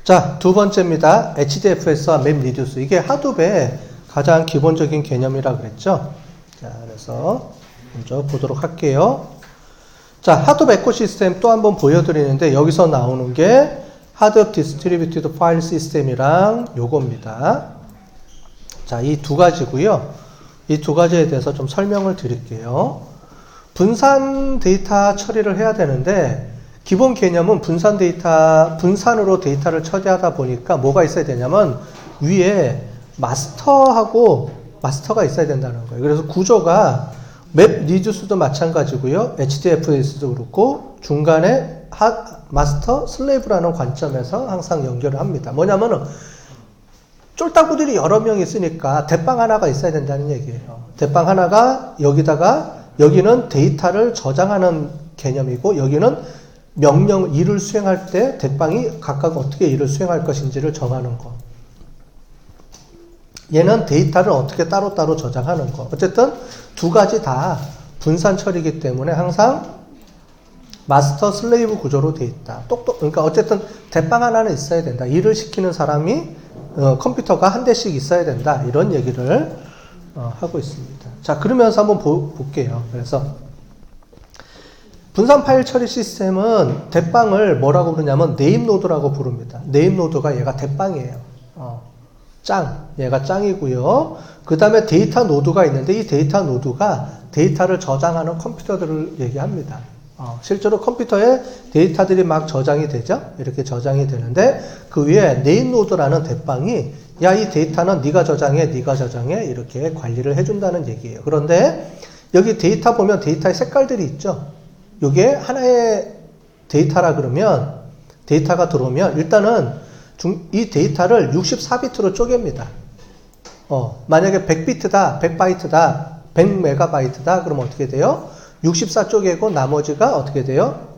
자, 두 번째입니다. HDFS와 맵 리듀스. 이게 하둡의 가장 기본적인 개념이라 그랬죠. 자, 그래서 먼저 보도록 할게요. 자, 하둡 에코시스템 또 한번 보여드리는데 여기서 나오는 게 하둡 디스트리뷰티드 파일 시스템이랑 요겁니다. 자, 이 두 가지고요. 이 두 가지에 대해서 좀 설명을 드릴게요. 분산 데이터 처리를 해야 되는데 기본 개념은 분산으로 데이터를 처리하다 보니까 뭐가 있어야 되냐면 위에 마스터가 있어야 된다는 거예요. 그래서 구조가 맵 리듀스도 마찬가지고요. HDFS도 그렇고 중간에 마스터 슬레이브라는 관점에서 항상 연결을 합니다. 뭐냐면은 쫄따구들이 여러 명 있으니까 대빵 하나가 있어야 된다는 얘기예요. 대빵 하나가 여기는 데이터를 저장하는 개념이고 여기는 일을 수행할 때 대빵이 각각 어떻게 일을 수행할 것인지를 정하는 거. 얘는 데이터를 어떻게 따로따로 저장하는 거. 어쨌든 두 가지 다 분산 처리이기 때문에 항상 마스터 슬레이브 구조로 돼 있다. 그러니까 어쨌든 대빵 하나는 있어야 된다. 일을 시키는 사람이 컴퓨터가 한 대씩 있어야 된다. 이런 얘기를 하고 있습니다. 자, 그러면서 한번 볼게요. 그래서 분산 파일 처리 시스템은 대빵을 뭐라고 부르냐면 네임 노드라고 부릅니다. 네임 노드가 얘가 대빵이에요. 얘가 짱이고요. 그 다음에 데이터 노드가 있는데 이 데이터 노드가 데이터를 저장하는 컴퓨터들을 얘기합니다. 실제로 컴퓨터에 데이터들이 막 저장이 되죠. 이렇게 저장이 되는데 그 위에 네임 노드라는 대빵이 야, 이 데이터는 네가 저장해 이렇게 관리를 해준다는 얘기예요. 그런데 여기 데이터 보면 데이터의 색깔들이 있죠. 이게 하나의 데이터라 그러면 데이터가 들어오면 일단은 이 데이터를 64비트로 쪼갭니다. 만약에 100비트다, 100바이트다, 100메가바이트다 그러면 어떻게 돼요? 64 쪼개고 나머지가 어떻게 돼요?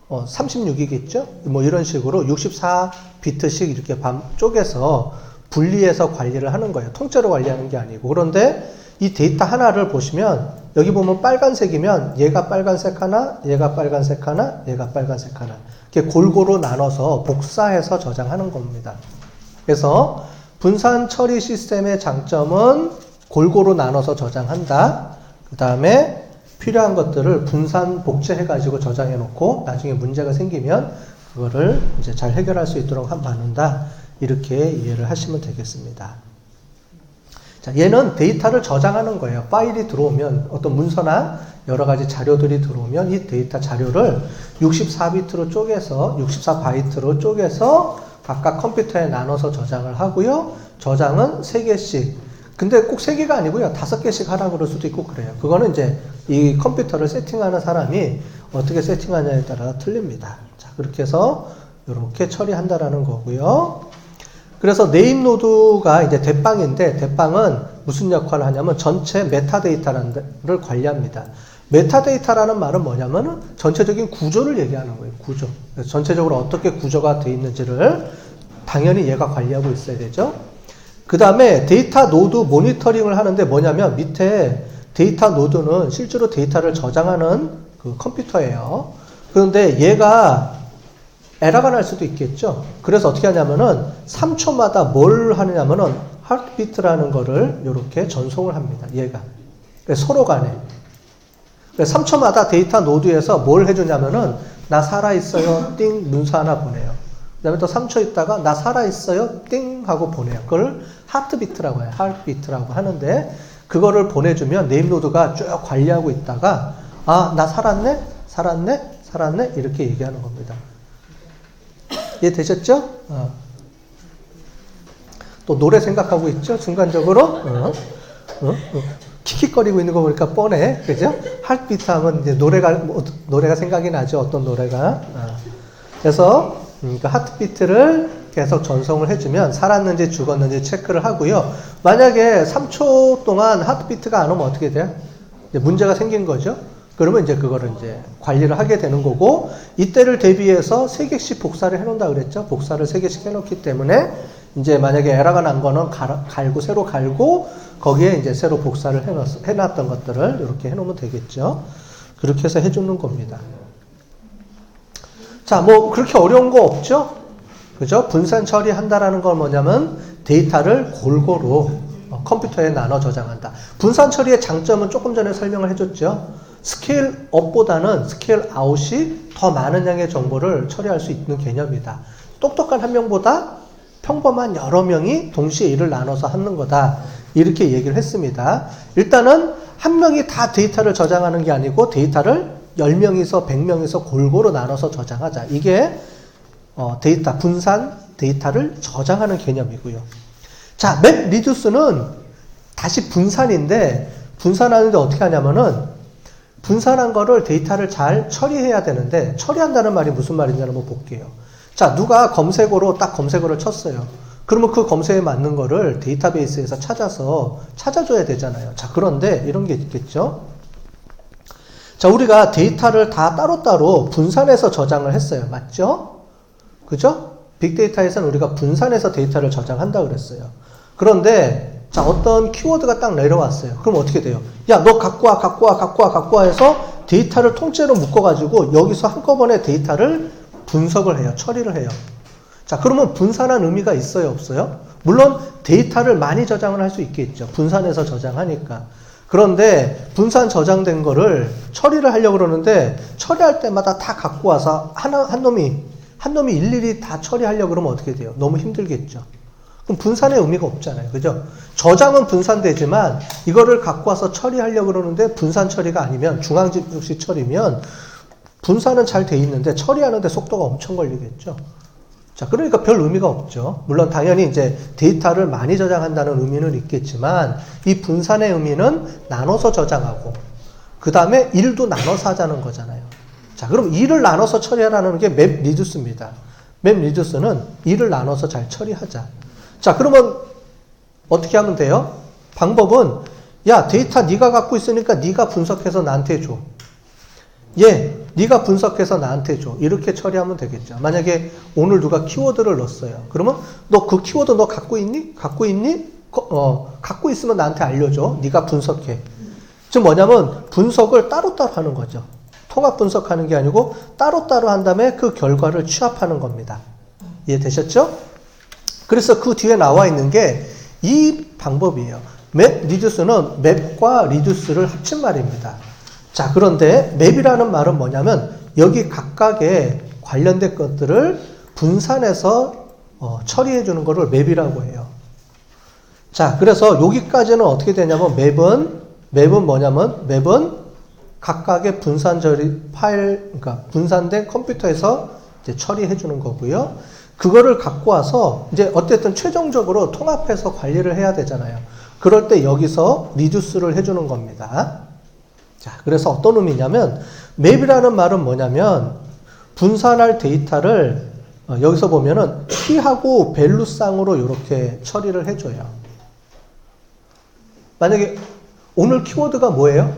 36이겠죠? 뭐 이런 식으로 64비트씩 이렇게 쪼개서 분리해서 관리를 하는 거예요. 통째로 관리하는 게 아니고. 그런데 이 데이터 하나를 보시면 여기 보면 빨간색이면 얘가 빨간색 하나, 얘가 빨간색 하나, 얘가 빨간색 하나. 이렇게 골고루 나눠서 복사해서 저장하는 겁니다. 그래서 분산 처리 시스템의 장점은 골고루 나눠서 저장한다. 그 다음에 필요한 것들을 분산 복제해가지고 저장해 놓고 나중에 문제가 생기면 그거를 이제 잘 해결할 수 있도록 만든다. 이렇게 이해를 하시면 되겠습니다. 자, 얘는 데이터를 저장하는 거예요. 파일이 들어오면 어떤 문서나 여러 가지 자료들이 들어오면 이 데이터 자료를 64비트로 쪼개서 64바이트로 쪼개서 각각 컴퓨터에 나눠서 저장을 하고요. 저장은 3개씩. 근데 꼭 3개가 아니고요. 5개씩 하라고 그럴 수도 있고 그래요. 그거는 이제 이 컴퓨터를 세팅하는 사람이 어떻게 세팅하냐에 따라 틀립니다. 자, 그렇게 해서 이렇게 처리한다라는 거고요. 그래서 네임 노드가 이제 대빵인데 대빵은 무슨 역할을 하냐면 전체 메타데이터를 관리합니다. 메타데이터라는 말은 뭐냐면 전체적인 구조를 얘기하는 거예요. 구조. 그래서 전체적으로 어떻게 구조가 되어 있는지를 당연히 얘가 관리하고 있어야 되죠. 그 다음에 데이터 노드 모니터링을 하는데 뭐냐면 밑에 데이터 노드는 실제로 데이터를 저장하는 그 컴퓨터예요. 그런데 얘가 에러가 날 수도 있겠죠. 그래서 어떻게 하냐면은 3초마다 뭘 하느냐면은 하트비트라는 거를 이렇게 전송을 합니다. 얘가. 서로 간에. 3초마다 데이터 노드에서 뭘 해주냐면은 나 살아있어요. 띵 문서 하나 보내요. 그 다음에 또 3초 있다가 나 살아있어요. 띵 하고 보내요. 그걸 하트비트라고 해요. 하트비트라고 하는데 그거를 보내주면 네임 노드가 쭉 관리하고 있다가 나 살았네 이렇게 얘기하는 겁니다. 이해되셨죠? 또 노래 생각하고 있죠? 순간적으로 킥킥거리고 있는 거 보니까 뻔해, 그죠? 하트비트 하면 이제 노래가 생각이 나죠? 어떤 노래가? 그래서 그 하트비트를 계속 전송을 해주면 살았는지 죽었는지 체크를 하고요. 만약에 3초 동안 하트비트가 안 오면 어떻게 돼요? 이제 문제가 생긴 거죠. 그러면 이제 그거를 이제 관리를 하게 되는 거고, 이때를 대비해서 3개씩 복사를 해놓는다 그랬죠? 복사를 3개씩 해놓기 때문에, 이제 만약에 에러가 난 거는 새로 갈고, 거기에 이제 새로 복사를 해놨던 것들을 이렇게 해놓으면 되겠죠? 그렇게 해서 해주는 겁니다. 자, 뭐, 그렇게 어려운 거 없죠? 그죠? 분산 처리한다라는 건 뭐냐면 데이터를 골고루 컴퓨터에 나눠 저장한다. 분산 처리의 장점은 조금 전에 설명을 해줬죠. 스케일 업보다는 스케일 아웃이 더 많은 양의 정보를 처리할 수 있는 개념이다. 똑똑한 한 명보다 평범한 여러 명이 동시에 일을 나눠서 하는 거다. 이렇게 얘기를 했습니다. 일단은 한 명이 다 데이터를 저장하는 게 아니고 데이터를 10명에서 100명에서 골고루 나눠서 저장하자. 이게 데이터, 분산 데이터를 저장하는 개념이고요. 자, 맵 리듀스는 다시 분산인데 분산하는데 어떻게 하냐면은 분산한 거를 데이터를 잘 처리해야 되는데 처리한다는 말이 무슨 말인지 한번 볼게요. 자, 누가 검색어로 딱 검색어를 쳤어요. 그러면 그 검색에 맞는 거를 데이터베이스에서 찾아줘야 되잖아요. 자, 그런데 이런 게 있겠죠. 자, 우리가 데이터를 다 따로따로 분산해서 저장을 했어요. 맞죠? 그죠? 빅데이터에서는 우리가 분산해서 데이터를 저장한다고 그랬어요. 그런데 자, 어떤 키워드가 딱 내려왔어요. 그럼 어떻게 돼요? 야, 너 갖고 와 해서 데이터를 통째로 묶어가지고 여기서 한꺼번에 데이터를 분석을 해요. 처리를 해요. 자, 그러면 분산한 의미가 있어요? 없어요? 물론 데이터를 많이 저장을 할 수 있겠죠. 분산해서 저장하니까. 그런데 분산 저장된 거를 처리를 하려고 그러는데 처리할 때마다 다 갖고 와서 한 놈이 일일이 다 처리하려고 그러면 어떻게 돼요? 너무 힘들겠죠. 그럼 분산의 의미가 없잖아요. 그죠? 저장은 분산되지만 이거를 갖고 와서 처리하려고 그러는데 분산 처리가 아니면 중앙집중식 처리면 분산은 잘 돼 있는데 처리하는데 속도가 엄청 걸리겠죠. 자, 그러니까 별 의미가 없죠. 물론 당연히 이제 데이터를 많이 저장한다는 의미는 있겠지만 이 분산의 의미는 나눠서 저장하고 그 다음에 일도 나눠서 하자는 거잖아요. 자, 그럼 일을 나눠서 처리하라는 게 맵 리듀스입니다. 맵 리듀스는 일을 나눠서 잘 처리하자. 자, 그러면 어떻게 하면 돼요? 방법은 야, 데이터 네가 갖고 있으니까 네가 분석해서 나한테 줘. 네가 분석해서 나한테 줘. 이렇게 처리하면 되겠죠. 만약에 오늘 누가 키워드를 넣었어요. 그러면 너 그 키워드 너 갖고 있니? 갖고 있니? 갖고 있으면 나한테 알려줘. 네가 분석해. 즉 뭐냐면 분석을 따로따로 하는 거죠. 통합 분석하는 게 아니고 따로따로 한 다음에 그 결과를 취합하는 겁니다. 이해되셨죠? 그래서 그 뒤에 나와 있는 게 이 방법이에요. 맵 리듀스는 맵과 리듀스를 합친 말입니다. 자, 그런데 맵이라는 말은 뭐냐면 여기 각각의 관련된 것들을 분산해서 처리해 주는 것을 맵이라고 해요. 자, 그래서 여기까지는 어떻게 되냐면 맵은 뭐냐면 맵은 각각의 분산 처리 파일, 그러니까 분산된 컴퓨터에서 이제 처리해 주는 거고요. 그거를 갖고 와서 이제 어쨌든 최종적으로 통합해서 관리를 해야 되잖아요. 그럴 때 여기서 리듀스를 해주는 겁니다. 자, 그래서 어떤 의미냐면 맵이라는 말은 뭐냐면 분산할 데이터를 여기서 보면은 키하고 밸류쌍으로 이렇게 처리를 해줘요. 만약에 오늘 키워드가 뭐예요?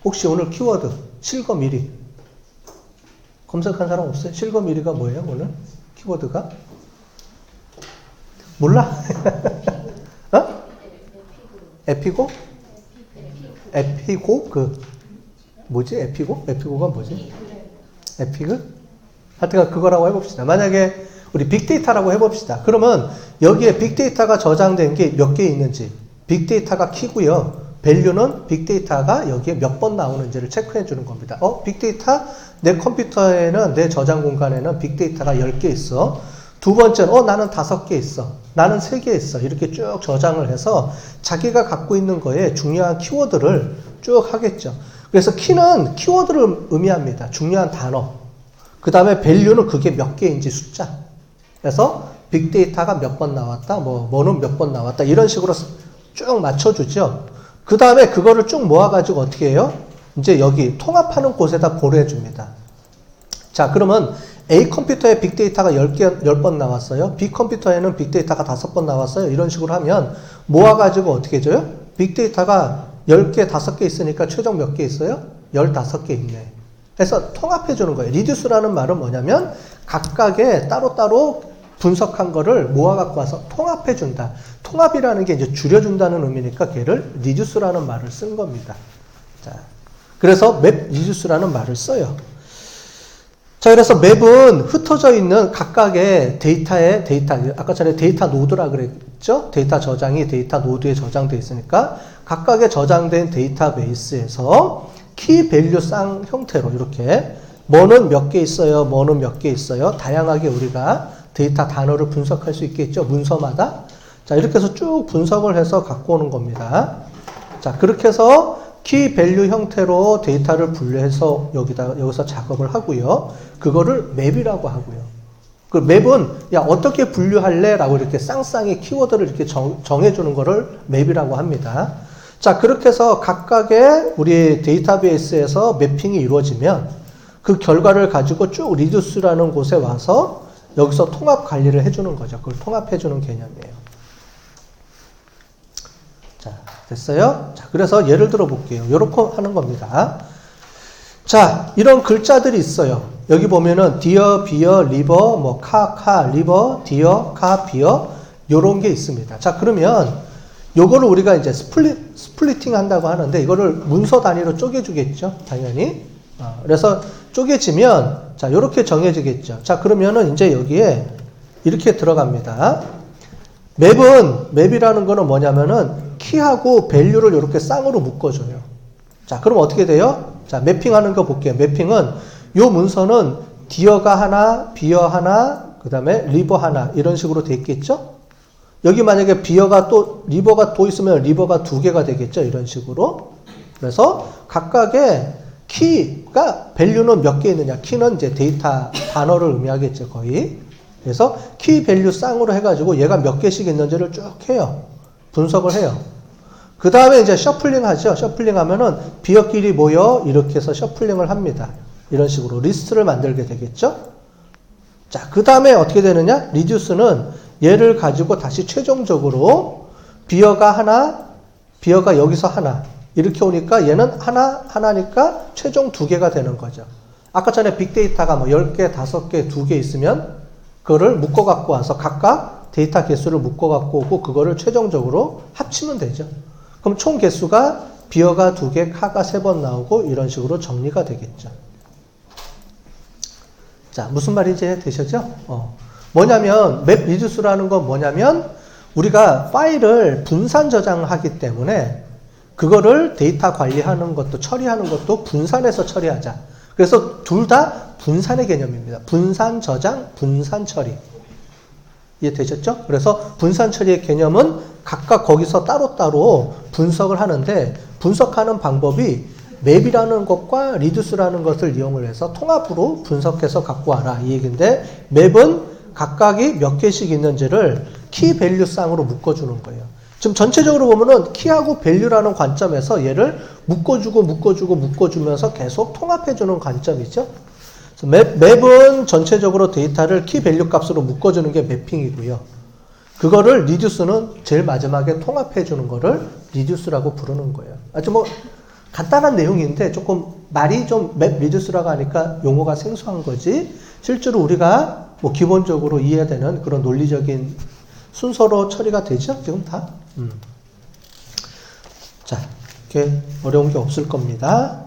혹시 오늘 키워드 실검 1위 검색한 사람 없어요? 실검 1위가 뭐예요 오늘? 키워드가? 몰라? 에피고? 에피고? 뭐지? 에피고? 에피고가 뭐지? 에피그? 하여튼 그거라고 해봅시다. 만약에 우리 빅데이터라고 해봅시다. 그러면 여기에 빅데이터가 저장된 게 몇 개 있는지 빅데이터가 키고요. 밸류는 빅데이터가 여기에 몇 번 나오는지를 체크해 주는 겁니다. 빅데이터 내 컴퓨터에는 내 저장 공간에는 빅데이터가 10개 있어. 두 번째는 나는 5개 있어. 나는 3개 있어. 이렇게 쭉 저장을 해서 자기가 갖고 있는 거에 중요한 키워드를 쭉 하겠죠. 그래서 키는 키워드를 의미합니다. 중요한 단어. 그 다음에 밸류는 그게 몇 개인지 숫자. 그래서 빅데이터가 몇 번 나왔다. 뭐는 몇 번 나왔다. 이런 식으로 쭉 맞춰주죠. 그 다음에 그거를 쭉 모아가지고 어떻게 해요? 이제 여기 통합하는 곳에다 보내줍니다. 자, 그러면 A 컴퓨터에 빅데이터가 10번 나왔어요. B 컴퓨터에는 빅데이터가 5번 나왔어요. 이런 식으로 하면 모아가지고 어떻게 해줘요? 빅데이터가 10개, 5개 있으니까 최종 몇 개 있어요? 15개 있네. 그래서 통합해주는 거예요. 리듀스라는 말은 뭐냐면 각각의 따로따로 분석한 거를 모아갖고 와서 통합해준다. 통합이라는 게 이제 줄여준다는 의미니까 걔를 리듀스라는 말을 쓴 겁니다. 자, 그래서 맵 리듀스라는 말을 써요. 자, 그래서 맵은 흩어져 있는 각각의 데이터, 아까 전에 데이터 노드라 그랬죠? 데이터 저장이 데이터 노드에 저장되어 있으니까 각각의 저장된 데이터베이스에서 키 밸류 쌍 형태로 이렇게 뭐는 몇 개 있어요, 뭐는 몇 개 있어요. 다양하게 우리가 데이터 단어를 분석할 수 있겠죠? 문서마다. 자, 이렇게 해서 쭉 분석을 해서 갖고 오는 겁니다. 자, 그렇게 해서 키 밸류 형태로 데이터를 분류해서 여기서 작업을 하고요. 그거를 맵이라고 하고요. 그 맵은 야 어떻게 분류할래? 라고 이렇게 쌍쌍이 키워드를 이렇게 정해주는 거를 맵이라고 합니다. 자, 그렇게 해서 각각의 우리 데이터베이스에서 매핑이 이루어지면 그 결과를 가지고 쭉 리듀스라는 곳에 와서 여기서 통합 관리를 해주는 거죠. 그걸 통합해주는 개념이에요. 자, 됐어요? 자, 그래서 예를 들어 볼게요. 요렇게 하는 겁니다. 자, 이런 글자들이 있어요. 여기 보면은 디어, 비어, 리버, 뭐 카, 리버, 디어, 카, 비어 요런 게 있습니다. 자, 그러면 요거를 우리가 이제 스플리팅 한다고 하는데 이거를 문서 단위로 쪼개주겠죠. 당연히. 그래서 쪼개지면 자, 요렇게 정해지겠죠. 자, 그러면은 이제 여기에 이렇게 들어갑니다. 맵이라는 거는 뭐냐면은 키하고 밸류를 이렇게 쌍으로 묶어줘요. 자, 그럼 어떻게 돼요? 자, 매핑하는 거 볼게요. 매핑은 요 문서는 디어가 하나, 비어 하나, 그 다음에 리버 하나 이런 식으로 돼 있겠죠? 여기 만약에 비어가 또 리버가 또 있으면 리버가 두 개가 되겠죠? 이런 식으로. 그래서 각각의 키가 밸류는 몇 개 있느냐? 키는 이제 데이터 단어를 의미하겠죠, 거의. 그래서 키 밸류 쌍으로 해가지고 얘가 몇 개씩 있는지를 쭉 해요. 분석을 해요. 그 다음에 이제 셔플링 하죠. 셔플링 하면은 비어끼리 모여 이렇게 해서 셔플링을 합니다. 이런 식으로 리스트를 만들게 되겠죠. 자, 그 다음에 어떻게 되느냐? 리듀스는 얘를 가지고 다시 최종적으로 비어가 하나, 비어가 여기서 하나 이렇게 오니까 얘는 하나니까 최종 두 개가 되는 거죠. 아까 전에 빅데이터가 뭐 10개, 5개, 2개 있으면 그거를 묶어 갖고 와서 각각 데이터 개수를 묶어 갖고 오고 그거를 최종적으로 합치면 되죠. 그럼 총 개수가 비어가 2개, 카가 3번 나오고 이런 식으로 정리가 되겠죠. 자, 무슨 말인지 되셨죠? 뭐냐면 맵 리듀스라는 건 뭐냐면 우리가 파일을 분산 저장하기 때문에 그거를 데이터 관리하는 것도 처리하는 것도 분산해서 처리하자. 그래서 둘 다 분산의 개념입니다. 분산 저장, 분산 처리. 이해되셨죠? 그래서 분산 처리의 개념은 각각 거기서 따로따로 분석을 하는데 분석하는 방법이 맵이라는 것과 리듀스라는 것을 이용을 해서 통합으로 분석해서 갖고 와라 이 얘기인데 맵은 각각이 몇 개씩 있는지를 키 밸류 쌍으로 묶어주는 거예요. 지금 전체적으로 보면은 키하고 밸류라는 관점에서 얘를 묶어주면서 계속 통합해주는 관점이죠. 맵은 전체적으로 데이터를 키 밸류 값으로 묶어주는 게 매핑이고요. 그거를 리듀스는 제일 마지막에 통합해주는 거를 리듀스라고 부르는 거예요. 아주 뭐 간단한 내용인데 조금 말이 좀 맵 리듀스라고 하니까 용어가 생소한 거지 실제로 우리가 뭐 기본적으로 이해되는 그런 논리적인 순서로 처리가 되죠? 지금 다? 자, 이렇게 어려운 게 없을 겁니다.